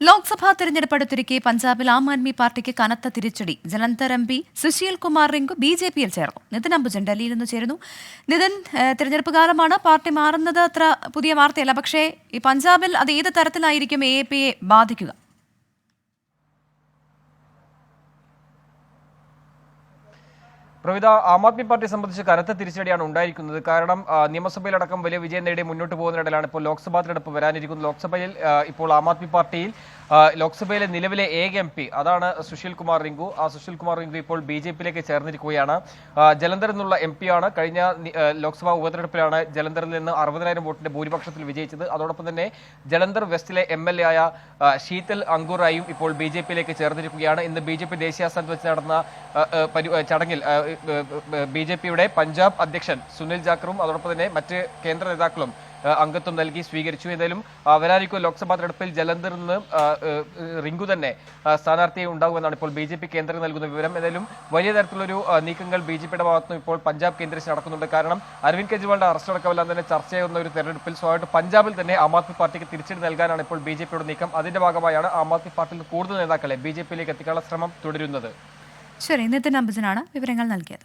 ലോക്സഭാ തെരഞ്ഞെടുപ്പ് അടുത്തിരിക്കെ പഞ്ചാബിൽ ആം ആദ്മി പാർട്ടിക്ക് കനത്ത തിരിച്ചടി. ജലന്ധർ എം പി സുശീൽ കുമാർ റിംഗു ബിജെപിയിൽ ചേർന്നു. നിതിൻ അംബുജൻ ഡൽഹിയിൽ നിന്ന് ചേരുന്നു. നിതിൻ, തെരഞ്ഞെടുപ്പ് കാലമാണ്, പാർട്ടി മാറുന്നത് അത്ര പുതിയ വാർത്തയല്ല. പക്ഷേ ഈ പഞ്ചാബിൽ അത് ഏത് തരത്തിലായിരിക്കും AAPയെ ബാധിക്കുക? പ്രവിധ, ആം ആദ്മി പാർട്ടിയെ സംബന്ധിച്ച് കനത്ത തിരിച്ചടിയാണ് ഉണ്ടായിരിക്കുന്നത്. കാരണം നിയമസഭയിലടക്കം വലിയ വിജയം നേടി മുന്നോട്ട് പോകുന്നതിനിടയിലാണ് ഇപ്പോൾ ലോക്സഭാ തെരഞ്ഞെടുപ്പ് വരാനിരിക്കുന്നത്. ലോക്സഭയിൽ ഇപ്പോൾ ആം ആദ്മി പാർട്ടിയിൽ ലോക്സഭയിലെ നിലവിലെ ഏക MP അതാണ് സുശീൽ കുമാർ റിംഗു. ആ സുശീൽ കുമാർ റിംഗു ഇപ്പോൾ BJPയിലേക്ക് ചേർന്നിരിക്കുകയാണ്. ജലന്ധറിൽ നിന്നുള്ള MP ആണ്. കഴിഞ്ഞ ലോക്സഭാ ഉപതെരഞ്ഞെടുപ്പിലാണ് ജലന്ധറിൽ നിന്ന് 60,000 വോട്ടിന്റെ ഭൂരിപക്ഷത്തിൽ വിജയിച്ചത്. അതോടൊപ്പം തന്നെ ജലന്ധർ വെസ്റ്റിലെ MLA ആയ ശീതൽ അങ്കുറായും ഇപ്പോൾ BJPയിലേക്ക് ചേർന്നിരിക്കുകയാണ്. ഇന്ന് BJP ദേശീയ ആസ്ഥാനത്ത് വെച്ച് നടന്ന ചടങ്ങിൽ BJPയുടെ പഞ്ചാബ് അധ്യക്ഷൻ സുനിൽ ജാഖറും അതോടൊപ്പം തന്നെ മറ്റ് കേന്ദ്ര നേതാക്കളും അംഗത്വം നൽകി സ്വീകരിച്ചു. ഏതായാലും വരാനിരിക്കുന്ന ലോക്സഭാ തെരഞ്ഞെടുപ്പിൽ ജലന്ധറിൽ നിന്ന് റിംഗു തന്നെ സ്ഥാനാർത്ഥിയെ ഉണ്ടാകുമെന്നാണ് ഇപ്പോൾ BJP കേന്ദ്രം നൽകുന്ന വിവരം. ഏതായാലും വലിയ തരത്തിലൊരു നീക്കങ്ങൾ BJPയുടെ ഭാഗത്തുനിന്ന് ഇപ്പോൾ പഞ്ചാബ് കേന്ദ്രീകരിച്ച് നടക്കുന്നുണ്ട്. കാരണം അരവിന്ദ് കെജ്രിവാളിന്റെ അറസ്റ്റ് അടക്കമെല്ലാം തന്നെ ചർച്ച ചെയ്യുന്ന ഒരു തെരഞ്ഞെടുപ്പിൽ സ്വാഭാവികമായിട്ട് പഞ്ചാബിൽ തന്നെ ആം ആദ്മി പാർട്ടിക്ക് തിരിച്ചടി നൽകാനാണ് ഇപ്പോൾ BJPയുടെ നീക്കം. അതിന്റെ ഭാഗമായാണ് ആം ആദ്മി പാർട്ടിയിൽ കൂടുതൽ നേതാക്കളെ BJPയിലേക്ക് എത്തിക്കാനുള്ള ശ്രമം തുടരുന്നത്. ശരി, നിതിൻ അംബുജനാണ് വിവരങ്ങൾ നൽകിയത്.